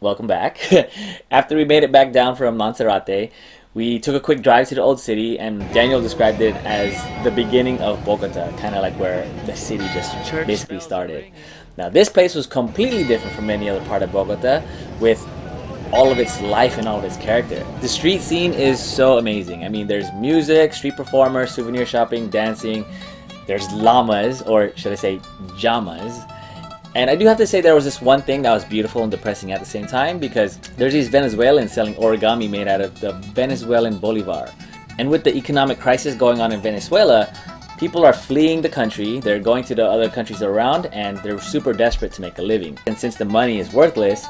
welcome back. After we made it back down from Monserrate, we took a quick drive to the old city, and Daniel described it as the beginning of Bogota, kind of like where the city just basically started. Now, this place was completely different from any other part of Bogota, with all of its life and all of its character. The street scene is so amazing. I mean, there's music, street performers, souvenir shopping, dancing. There's llamas, or should I say llamas. And I do have to say there was this one thing that was beautiful and depressing at the same time, because there's these Venezuelans selling origami made out of the Venezuelan Bolivar. And with the economic crisis going on in Venezuela, people are fleeing the country, they're going to the other countries around, and they're super desperate to make a living. And since the money is worthless,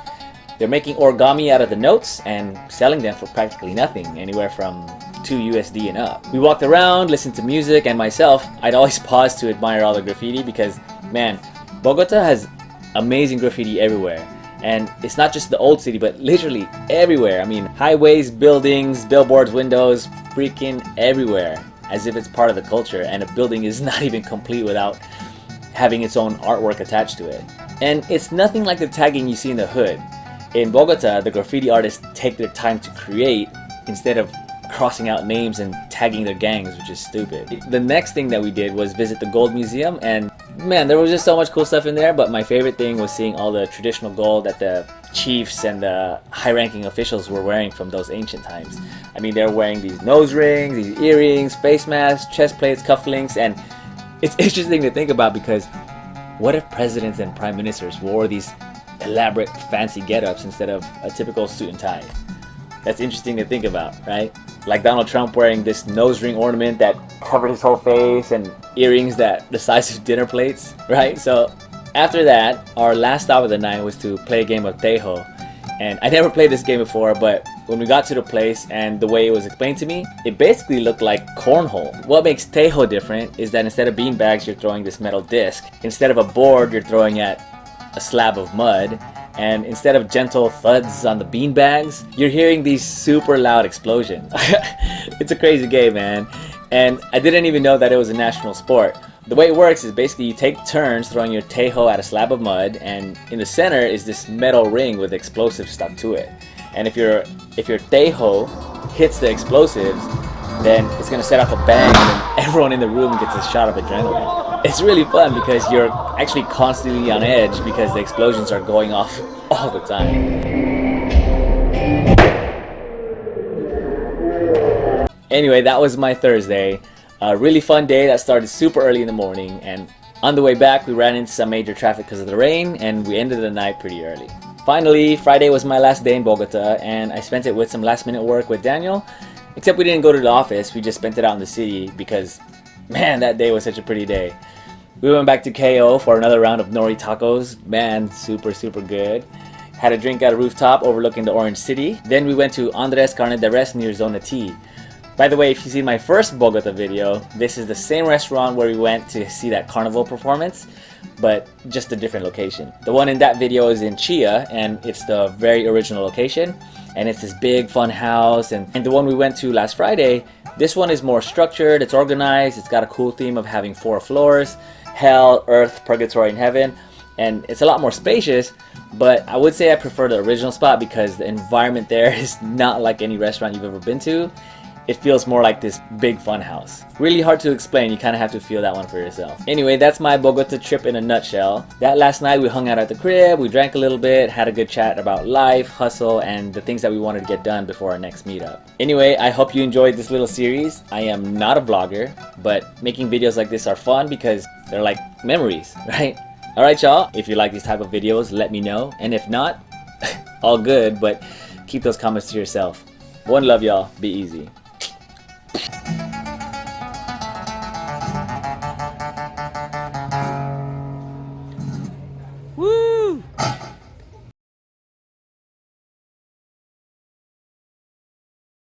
they're making origami out of the notes and selling them for practically nothing, anywhere from 2 USD and up. We walked around, listened to music, and myself, I'd always pause to admire all the graffiti because, man, Bogota has amazing graffiti everywhere. And it's not just the old city, but literally everywhere. I mean, highways, buildings, billboards, windows, freaking everywhere, as if it's part of the culture, and a building is not even complete without having its own artwork attached to it. And it's nothing like the tagging you see in the hood. In Bogota, the graffiti artists take their time to create instead of crossing out names and tagging their gangs, which is stupid. The next thing that we did was visit the gold museum, and man, there was just so much cool stuff in there, but my favorite thing was seeing all the traditional gold that the chiefs and the high-ranking officials were wearing from those ancient times. I mean, they were wearing these nose rings, these earrings, face masks, chest plates, cufflinks, and it's interesting to think about because what if presidents and prime ministers wore these elaborate fancy get-ups instead of a typical suit and tie? That's interesting to think about, right? Like Donald Trump wearing this nose ring ornament that covered his whole face and earrings that the size of dinner plates, right? So after that, our last stop of the night was to play a game of Tejo. And I never played this game before, but when we got to the place and the way it was explained to me, it basically looked like cornhole. What makes Tejo different is that instead of beanbags, you're throwing this metal disc. Instead of a board, you're throwing at a slab of mud. And instead of gentle thuds on the beanbags, you're hearing these super loud explosions. It's a crazy game, man. And I didn't even know that it was a national sport. The way it works is basically you take turns throwing your tejo at a slab of mud, and in the center is this metal ring with explosives stuck to it. And if your tejo hits the explosives, then it's gonna set off a bang, and then everyone in the room gets a shot of adrenaline. It's really fun because you're actually constantly on edge because the explosions are going off all the time. Anyway, that was my Thursday. A really fun day that started super early in the morning, and on the way back we ran into some major traffic because of the rain, and we ended the night pretty early. Finally, Friday was my last day in Bogota, and I spent it with some last minute work with Daniel. Except we didn't go to the office, we just spent it out in the city because, man, that day was such a pretty day. We went back to KO for another round of nori tacos. Man, super good. Had a drink at a rooftop overlooking the Orange City. Then we went to Andres Carne de Res near Zona T. By the way, if you see my first Bogota video, this is the same restaurant where we went to see that carnival performance, but just a different location. The one in that video is in Chia, and it's the very original location. And it's this big fun house, and the one we went to last Friday, this one is more structured, it's organized, it's got a cool theme of having 4 floors, hell, earth, purgatory, and heaven, and it's a lot more spacious, but I would say I prefer the original spot because the environment there is not like any restaurant you've ever been to. It feels more like this big fun house. Really hard to explain, you kind of have to feel that one for yourself. Anyway, that's my Bogota trip in a nutshell. That last night we hung out at the crib, we drank a little bit, had a good chat about life, hustle, and the things that we wanted to get done before our next meetup. Anyway, I hope you enjoyed this little series. I am not a vlogger, but making videos like this are fun because they're like memories, right? Alright y'all, if you like these type of videos, let me know. And if not, all good, but keep those comments to yourself. One love y'all, be easy.